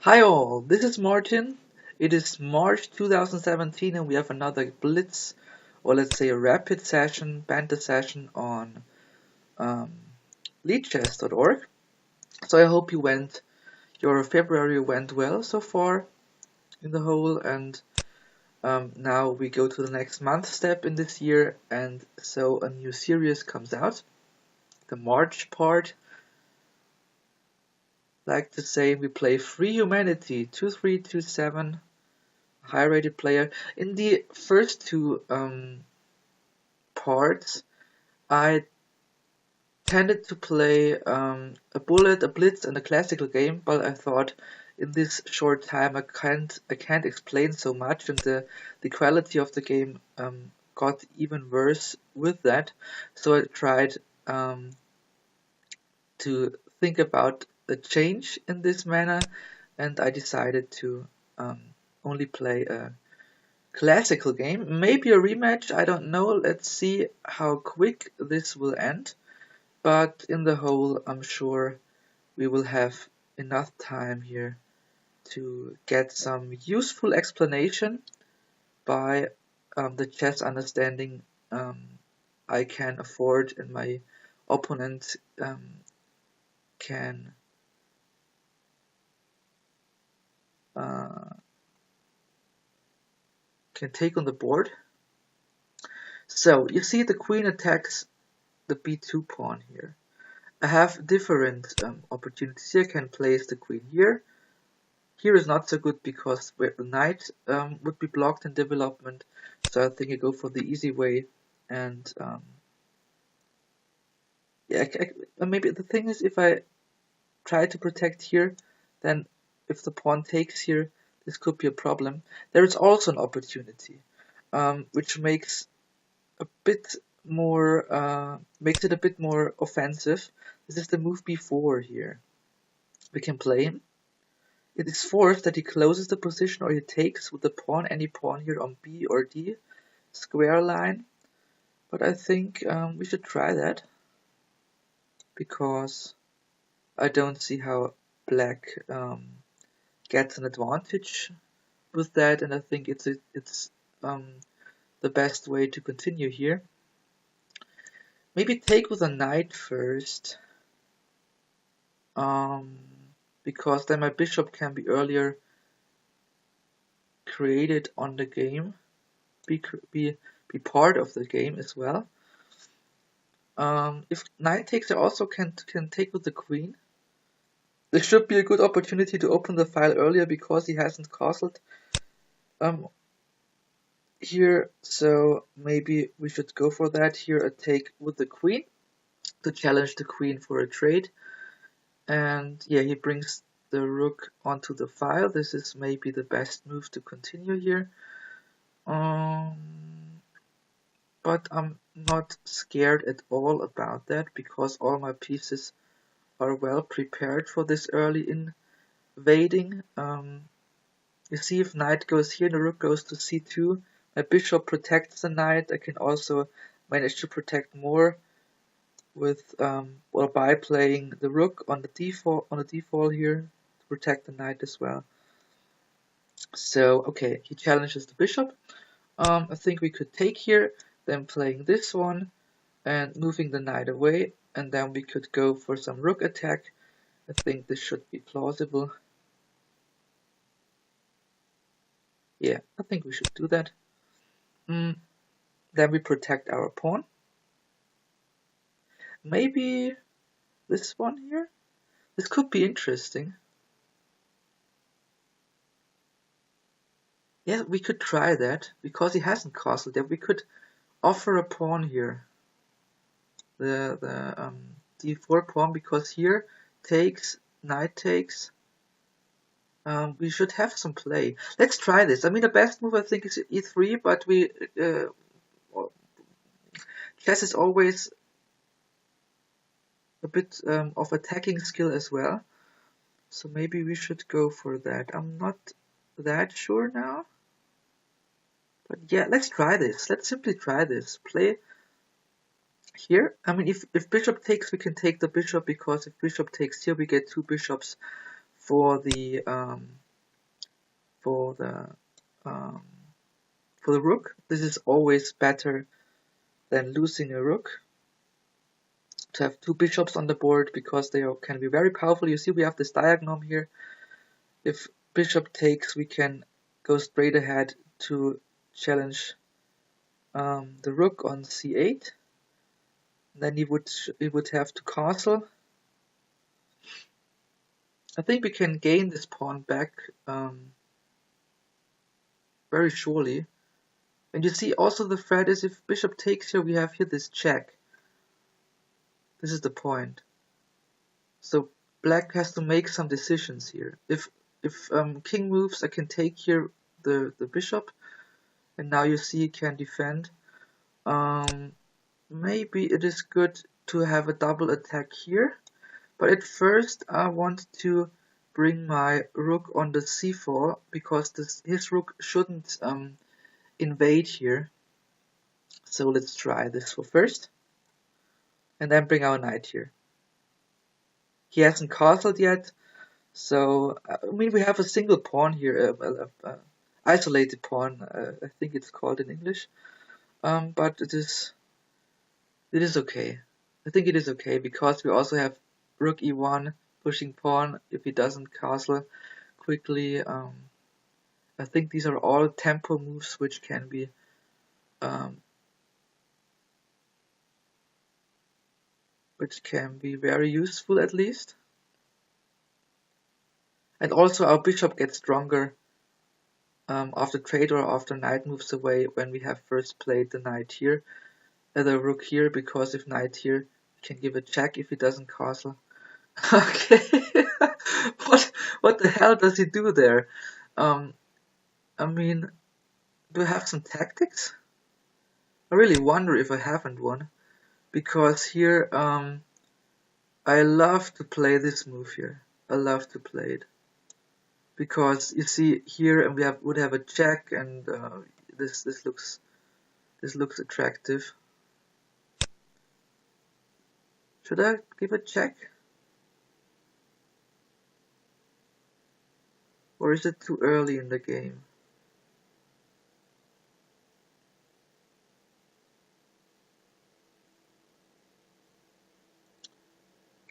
Hi all, this is Martin. It is March 2017 and we have another Blitz, or let's say a rapid session, banter session on um, leadchess.org. So I hope your February went well so far in the whole, and now we go to the next month step in this year, and so a new series comes out, the March part. Like to say we play Free Humanity 2327. High rated player. In the first two parts, I tended to play a bullet, a blitz, and a classical game, but I thought in this short time I can't explain so much, and the quality of the game got even worse with that. So I tried to think about a change in this manner, and I decided to um, only play a classical game. Maybe a rematch, I don't know. Let's see how quick this will end. But in the whole, I'm sure we will have enough time here to get some useful explanation by the chess understanding I can afford and my opponent can uh, can take on the board. So you see the queen attacks the b2 pawn here. I have different opportunities here. I can place the queen here. Here is not so good because the knight would be blocked in development, so I think I go for the easy way. And yeah, maybe the thing is, if I try to protect here, then if the pawn takes here, this could be a problem. There is also an opportunity, which makes makes it a bit more offensive. This is the move b4 here. We can play him. It is forced that he closes the position or he takes with the pawn, any pawn here on B or D square line. But I think we should try that because I don't see how black gets an advantage with that, and I think it's the best way to continue here. Maybe take with a knight first, because then my bishop can be earlier created on the game, be part of the game as well. If knight takes, I also can take with the queen. This should be a good opportunity to open the file earlier because he hasn't castled here, so maybe we should go for that. Here a take with the queen to challenge the queen for a trade. And yeah, he brings the rook onto the file. This is maybe the best move to continue here. But I'm not scared at all about that because all my pieces are well prepared for this early invading. You see, if knight goes here, the rook goes to c2. My bishop protects the knight. I can also manage to protect more with by playing the rook on the d4 here to protect the knight as well. So okay, he challenges the bishop. I think we could take here, then playing this one and moving the knight away, and then we could go for some rook attack. I think this should be plausible. Yeah, I think we should do that. Then we protect our pawn. Maybe this one here? This could be interesting. Yeah, we could try that, because he hasn't castled yet. We could offer a pawn here. The d4 pawn, because here takes, knight takes. We should have some play. Let's try this. I mean, the best move I think is e3, but chess is always a bit of attacking skill as well. So maybe we should go for that. I'm not that sure now. But yeah, let's try this. Let's simply try this. Play here. I mean, if bishop takes, we can take the bishop, because if bishop takes here, we get two bishops for the for the um, for the rook. This is always better than losing a rook. To have two bishops on the board because they can be very powerful. You see, we have this diagonal here. If bishop takes, we can go straight ahead to challenge the rook on c8. Then he would have to castle. I think we can gain this pawn back very surely. And you see also the threat is if bishop takes here, we have here this check. This is the point. So black has to make some decisions here. If king moves, I can take here the bishop, and now you see he can defend. Maybe it is good to have a double attack here, but at first I want to bring my rook on the c4 because his rook shouldn't invade here. So let's try this for first, and then bring our knight here. He hasn't castled yet, so I mean we have a single pawn here, isolated pawn. I think it's called in English, but it is okay. I think it is okay because we also have rook e1 pushing pawn if he doesn't castle quickly. I think these are all tempo moves which can be very useful at least. And also our bishop gets stronger after trade or after knight moves away when we have first played the knight here, the rook here, because if knight here, we can give a check if he doesn't castle. Okay, what the hell does he do there? I mean, do I have some tactics? I really wonder if I haven't one, because here I love to play this move here. I love to play it because you see here, and we would have a check, and this looks attractive. Should I give a check? Or is it too early in the game?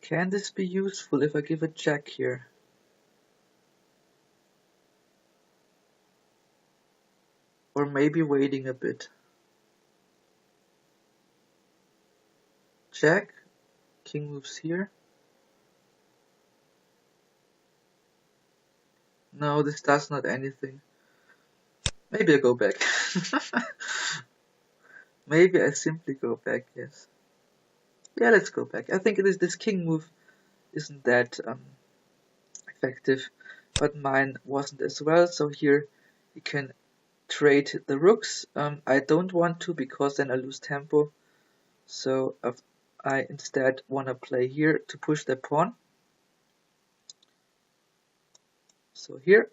Can this be useful if I give a check here? Or maybe waiting a bit. Check. King moves here. No, this does not anything. Maybe I go back. Maybe I simply go back, yes. Yeah, let's go back. I think this king move isn't that effective, but mine wasn't as well, so here you can trade the rooks. I don't want to because then I lose tempo, so I instead want to play here to push the pawn. So here.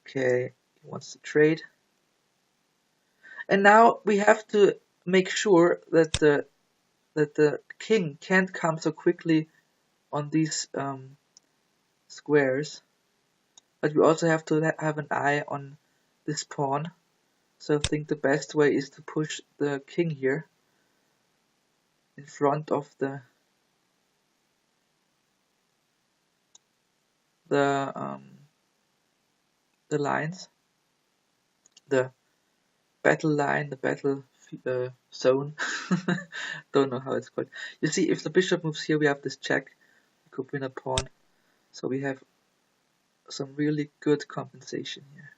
Okay, he wants to trade. And now we have to make sure that the king can't come so quickly on these squares. But we also have to have an eye on this pawn. So I think the best way is to push the king here in front of the lines, the battle line, the battle zone. Don't know how it's called. You see, if the bishop moves here, we have this check. We could win a pawn. So we have some really good compensation here.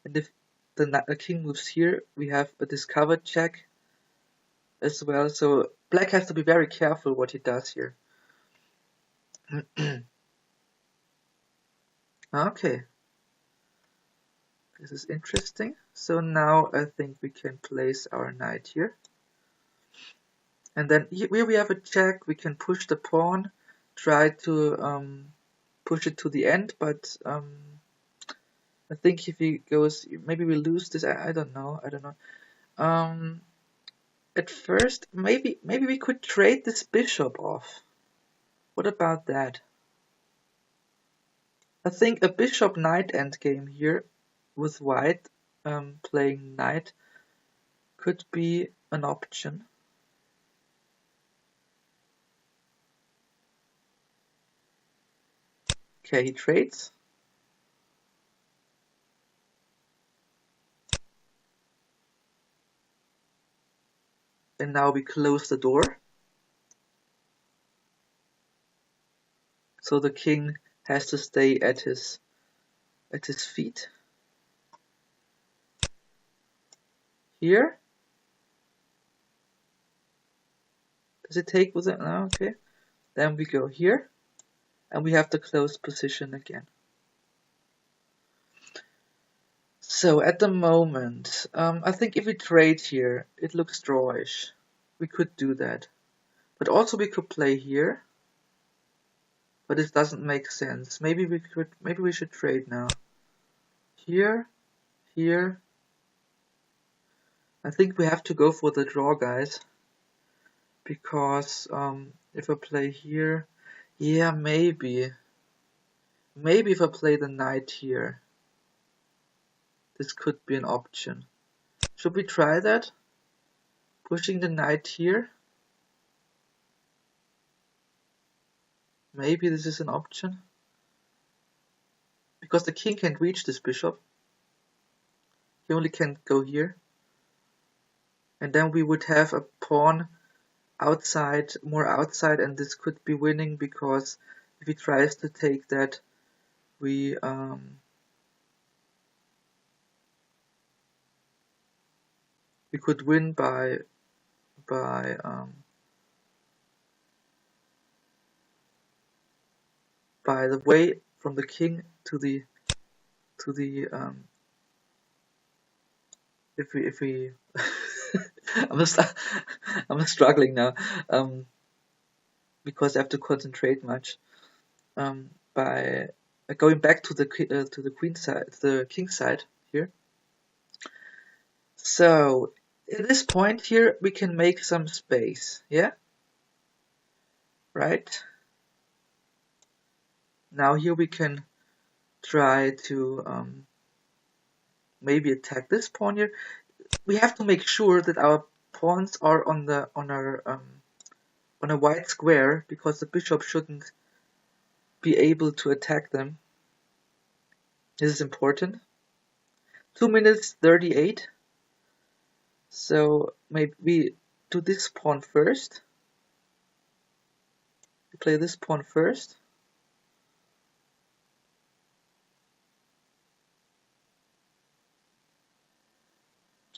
And if the king moves here, we have a discovered check as well. So black has to be very careful what he does here. Okay. This is interesting. So now I think we can place our knight here. And then here we have a check. We can push the pawn, try to push it to the end, but I think if he goes, maybe we lose this. I don't know. at first, maybe we could trade this bishop off. What about that? I think a bishop knight endgame here with white playing knight could be an option. Okay, he trades. And now we close the door. So the king has to stay at his feet. Here. Does it take with it? No, okay. Then we go here. And we have the closed position again. So at the moment, I think if we trade here, it looks drawish. We could do that. But also we could play here. But it doesn't make sense. Maybe we should trade now. Here, here. I think we have to go for the draw, guys. Because if I play here, yeah, maybe. Maybe if I play the knight here, this could be an option. Should we try that? Pushing the knight here? Maybe this is an option. Because the king can't reach this bishop. He only can go here. And then we would have a pawn outside, more outside, and this could be winning because if he tries to take that, we could win by the way from the king to the if we I'm struggling now because I have to concentrate much by going back to the queen side, the king side here. So at this point here we can make some space, yeah, right? Now here we can try to maybe attack this pawn here. We have to make sure that our pawns are on a white square because the bishop shouldn't be able to attack them. This is important. 2 minutes 38. So maybe we do this pawn first. We play this pawn first.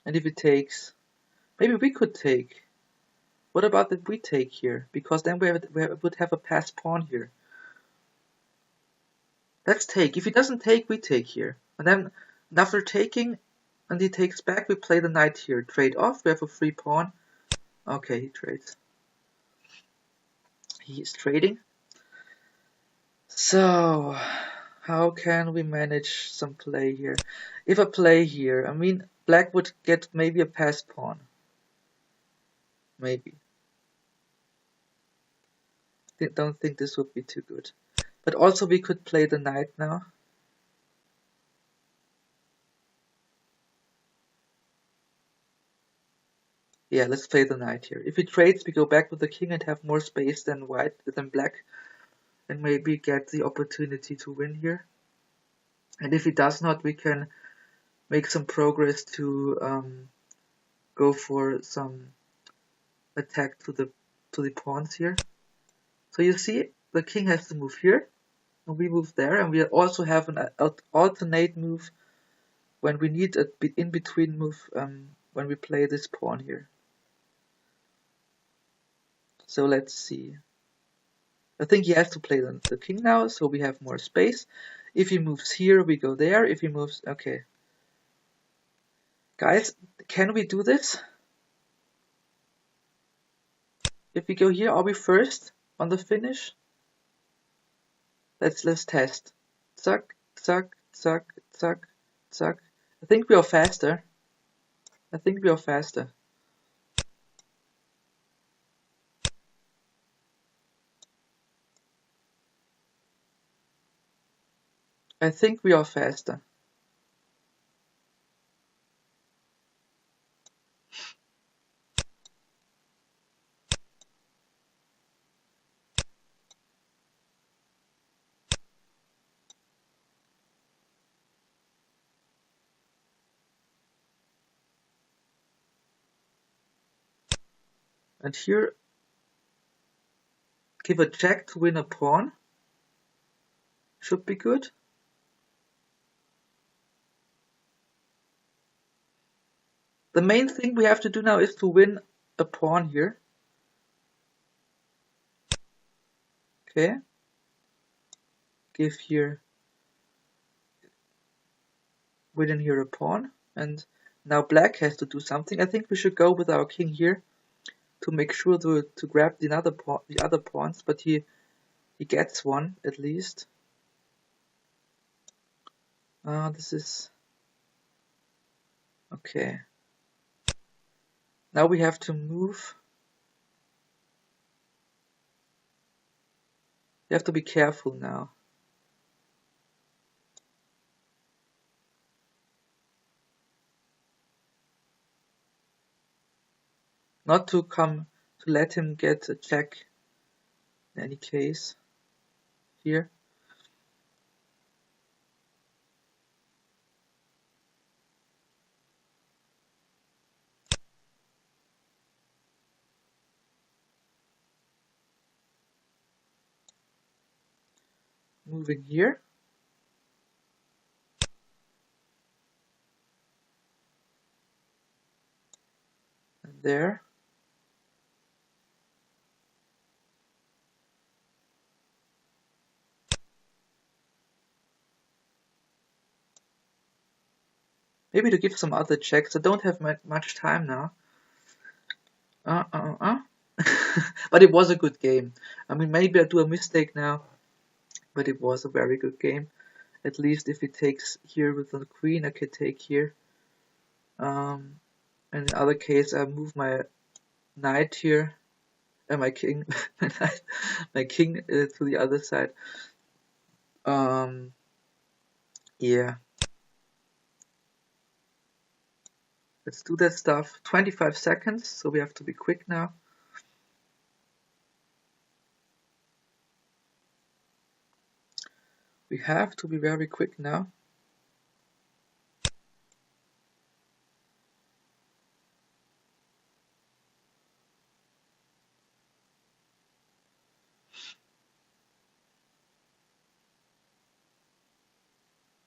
And if it takes, maybe we could take. What about if we take here? Because then we would have a passed pawn here. Let's take. If he doesn't take, we take here. And then after taking, and he takes back, we play the knight here. Trade off. We have a free pawn. Okay, he trades. He is trading. So, how can we manage some play here? If I play here, I mean, black would get maybe a passed pawn. Maybe. Don't think this would be too good. But also we could play the knight now. Yeah, let's play the knight here. If he trades, we go back with the king and have more space than black, and maybe get the opportunity to win here. And if he does not, we can make some progress to go for some attack to the pawns here. So you see, the king has to move here, and we move there, and we also have an alternate move when we need an in-between move when we play this pawn here. So let's see. I think he has to play the king now, so we have more space. If he moves here, we go there. If he moves, okay. Guys, can we do this? If we go here, are we first on the finish? Let's test. Zack, zack, zack, zack, zack. I think we are faster. I think we are faster. And here, give a check to win a pawn. Should be good. The main thing we have to do now is to win a pawn here. Okay. Give here, win in here a pawn. And now black has to do something. I think we should go with our king here to make sure to grab the other pawns, but he gets one at least. This is okay. Now we have to move. You have to be careful now. Not to let him get a check in any case here. Moving here. And there. Maybe to give some other checks. I don't have much time now. But it was a good game. I mean, maybe I do a mistake now, but it was a very good game. At least if he takes here with the queen, I can take here. And in the other case, I move my knight here, and my king, my king to the other side. Yeah. Let's do that stuff. 25 seconds, so we have to be quick now. We have to be very quick now.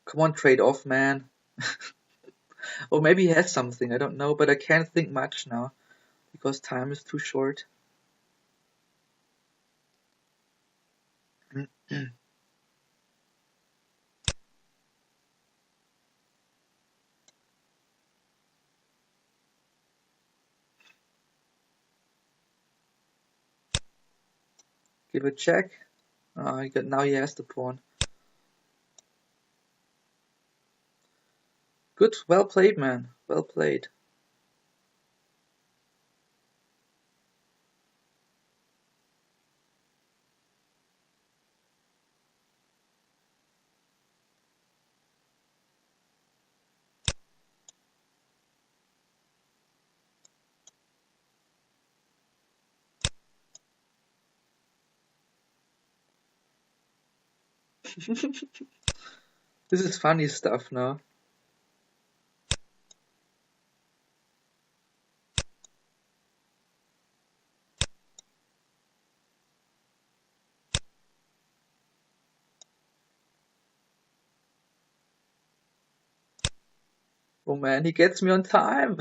Come on, trade off, man. Or maybe he has something, I don't know, but I can't think much now because time is too short. Give a check. Now he has the pawn. Good, well played, man. Well played. This is funny stuff now. Oh man, he gets me on time.